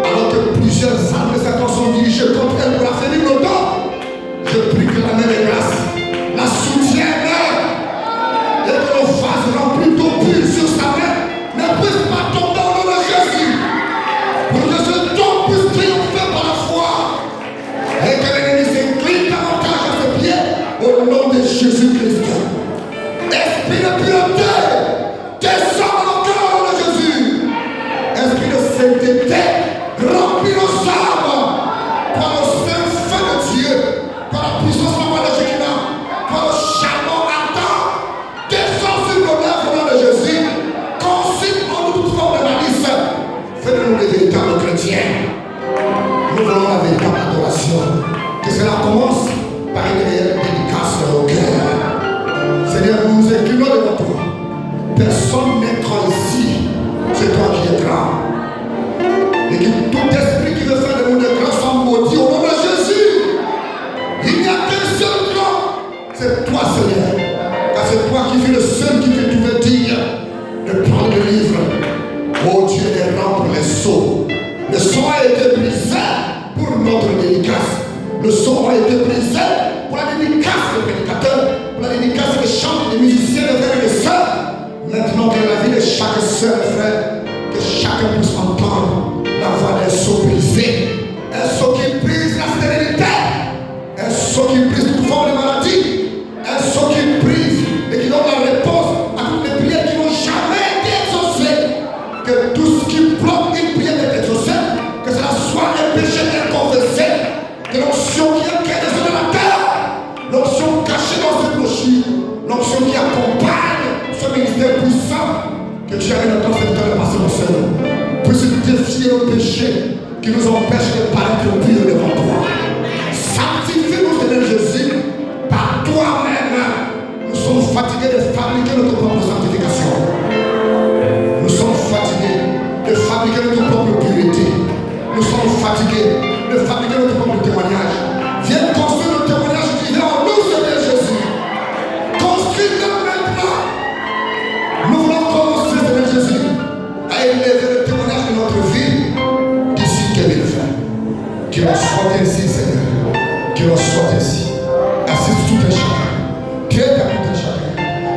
D: Alors que plusieurs armes de Satan sont dirigées contre elle pour affaiblir nos dons, je prie que la main de grâce la soutienne et que nos faces remplies d'eau pure sur sa main ne puissent pas tomber au nom de Jésus. Pour que ce don puisse triompher par la foi et que l'ennemi s'incline davantage à ses pieds au nom de Jésus-Christ. Esprit de pureté, descends dans nos cœurs au nom de Jésus. Esprit de sainteté, remplis nos âmes par le saint feu de Dieu, par la puissance de la voix de Shekinah, par le charbon ardent. Descends sur nos lèvres au nom de Jésus. Consume en nous toute forme de malice. Fais-nous des véritables chrétiens. Nous voulons la véritable adoration. Que cela commence par une réelle dédicace au cœur. Seigneur, nous nous inclinons devant toi. Personne n'est grand ici. C'est toi qui es grand. Et que tout esprit qui veut faire de nous des grands soit maudit au nom de Jésus. Il n'y a qu'un seul grand. C'est toi, Seigneur. Car c'est toi qui fais le seul qui fait trouver digne de prendre le livre. Oh Dieu, et rendre les sceaux. Le sceau a été brisé pour notre dédicace. Le sceau a été brisé pour la dédicace des prédicateurs, pour la dédicace des chants, des musiciens, des frères et des sœurs. Maintenant que la vie de chaque sœur et frère, que chacun puisse entendre la voix d'un sceau brisé. Un sceau qui brise la stérilité. Un sceau qui brise toute forme de maladie. Un sceau qui brise et qui donne la réponse à toutes les prières qui n'ont jamais été exaucées. Que tout ce qui bloque une prière d'être exaucée, que cela soit un péché inconfessé. Que l'onction qui est créée de la terre, l'onction cachée dans cette brochure, l'onction qui accompagne ce ministère puissant que tu as eu dans ton secteur de passer mon Seigneur. puisse défier le péché qui nous empêche de paraître pur devant toi. Sanctifie-nous, Seigneur Jésus, par toi-même. Nous sommes fatigués de fabriquer notre propre sanctification. Nous sommes fatigués de fabriquer notre propre pureté. Nous sommes fatigués de fabriquer notre propre témoignage. Viens construire le témoignage divin en nous, Seigneur Jésus. Construis-le maintenant. Nous voulons commencer, Seigneur Jésus, à élever le témoignage de notre vie d'ici qu'elle le fait. Qu'il en soit ainsi, Seigneur. Qu'il en soit ainsi. Assiste tout un chacun. Tu es avec tout un chacun.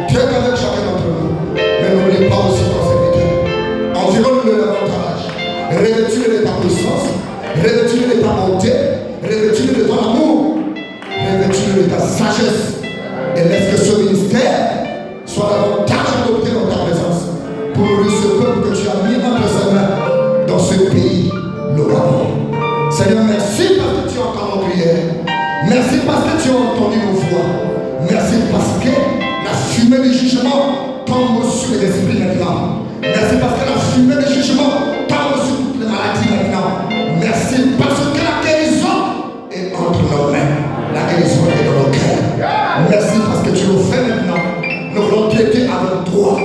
D: Tu es avec chacun d'entre nous. Mais n'oublie pas aussi ton serviteur. Environne-le de notre âge. Revêtis-le de ta puissance. Revêtis-le de ta bonté. Revêtis-le de ton amour. Revêtis-le de ta sagesse. Et laisse que ce ministère soit davantage adopté dans ta présence. Pour nourrir ce peuple que tu as mis entre ses mains dans ce pays, le Gabon. Seigneur, merci parce que tu entends nos prières. Merci parce que tu as entendu nos voix. Merci parce que la fumée du jugement tombe sur les esprits maintenant. Merci parce que la fumée du jugement tombe sur toutes les maladies maintenant. Merci parce que la guérison est entre nos mains. La guérison est dans nos cœurs. Merci parce que tu le fais maintenant. Nous voulons traiter avec toi.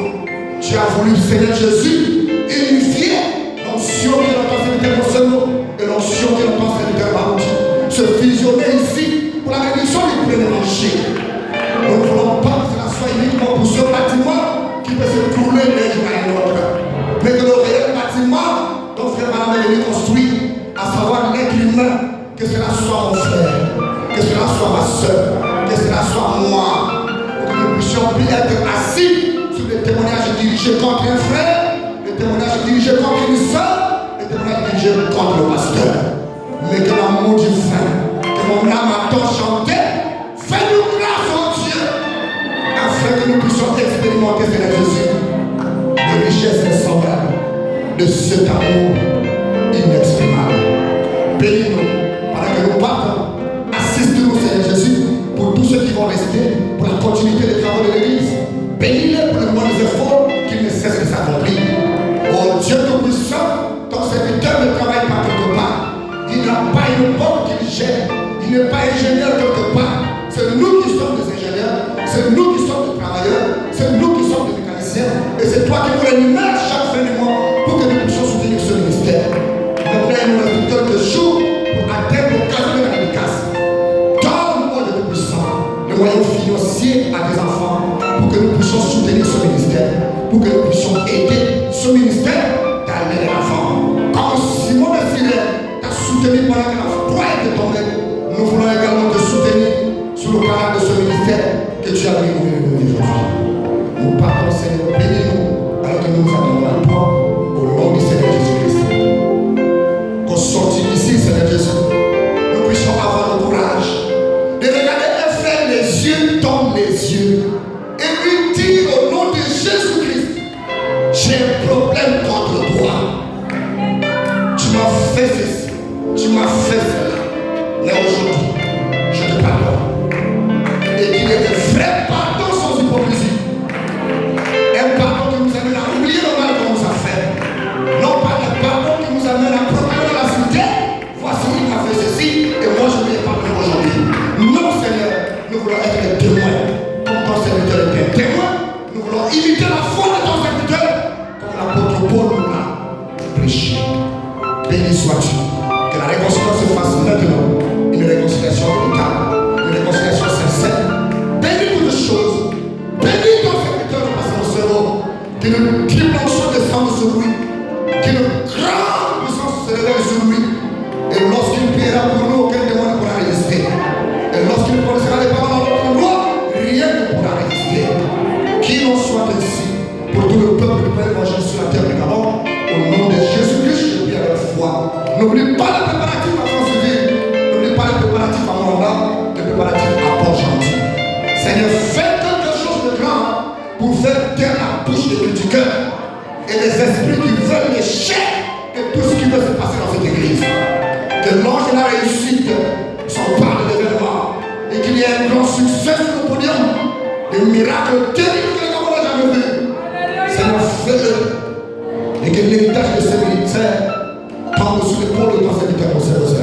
D: Tu as voulu, Seigneur Jésus, unifier l'onction qui est dans ton serviteur Monseau et l'onction qui est dans ton serviteur Barouti. Se fusionner ici pour la bénédiction du plein évangile. Nous ne voulons pas que cela soit uniquement pour ce bâtiment qui peut se couler d'un jour à l'autre. Mais que le réel bâtiment dont frère Madame est venu construire, à savoir l'être humain, que cela soit mon frère, que cela soit ma soeur, que cela soit moi, pour que nous puissions plus être assis sur des témoignages dirigés contre un frère, des témoignages dirigés contre une soeur, des témoignages dirigés contre le pasteur. Mais que l'amour du fin, que mon âme a tant chanté, fais-nous grâce au Dieu, afin que nous puissions expérimenter, Seigneur Jésus, des richesses insondables de cet amour inexprimable. Bénis-nous, pendant que nous partons, assiste-nous, Seigneur Jésus, pour tous ceux qui vont rester, pour la continuité des travaux de l'Église. Bénis-les pour le moindre effort qu'ils ne cessent de s'accomplir. Oh Dieu Tout-Puissant, ton serviteur ne travaille pas quelque part. Il n'a pas une banque qu'il gère. Il n'est pas ingénieur quelque part. C'est nous qui sommes des ingénieurs. C'est nous qui sommes des travailleurs. C'est nous qui sommes des mécaniciens. Et c'est toi qui nous rémunères chaque fin du mois pour que nous puissions soutenir ce ministère. Maintenant, il nous reste quelques jours pour atteindre l'occasion de la dédicace. Donne-moi de Tout-Puissant le moyen financier à des enfants pour que nous puissions soutenir ce ministère. Pour que nous puissions aider ce ministère d'aller de l'avant. Comme Simon de Cyrène soutenu pendant que la foi était tombée, nous voulons également te soutenir sur le canal de ce ministère que tu as mis au milieu de nous aujourd'hui. Nous partons, Seigneur, bénis-nous alors que nous nous attendons à toi au nom du Seigneur Jésus-Christ. Qu'au sortir d'ici, Seigneur Jésus, nous puissions avoir le courage de regarder un frère les yeux dans les yeux et lui dire au nom de Jésus-Christ, j'ai un problème contre toi. Tu m'as fait ceci. Tu m'as fait cela, mais aujourd'hui, je te pardonne. Et qu'il y ait de vrais pardons sans hypocrisie. Un pardon qui nous amène à oublier le mal qu'on nous a fait. Non pas un pardon qui nous amène à proclamer dans la cité. Voici, il m'a fait ceci, et moi je lui ai pardonné aujourd'hui. Non, Seigneur, nous voulons être des témoins. Comme ton serviteur est un témoin, nous voulons imiter la foi de ton serviteur, comme l'apôtre Paul nous a prêché. Béni sois-tu. Que la réconciliation se fasse maintenant, une réconciliation véritable, une réconciliation sincère. Bénis toutes choses. Bénis ton serviteur de passer au cerveau. Qu'une triple onction descende sur lui. Qu'une grande puissance se révèle sur lui. Et lorsqu'il priera pour nous, aucun démon ne pourra résister. Et lorsqu'il prononcera les paroles dans notre endroit, rien ne pourra résister. Qu'il en soit ainsi pour tout le peuple du Père évangile sur la terre du Gabon. Au nom de Jésus-Christ, je prie avec foi. N'oublie pas le préparatif à France civile. N'oublie pas le préparatif à Mwanda, le préparatif à Port-Gentil. Seigneur, fais quelque chose de grand pour faire taire la bouche des critiqueurs et des esprits qui veulent l'échec de tout ce qui veut se passer dans cette église. Que l'ange de la réussite s'empare de l'événement et qu'il y ait un grand succès sur le podium. Des miracles terribles que les Gabonais n'a jamais vu. Seigneur, fais-le. Et que l'héritage de ce ministère trop le temps serviteur, mon Seigneur.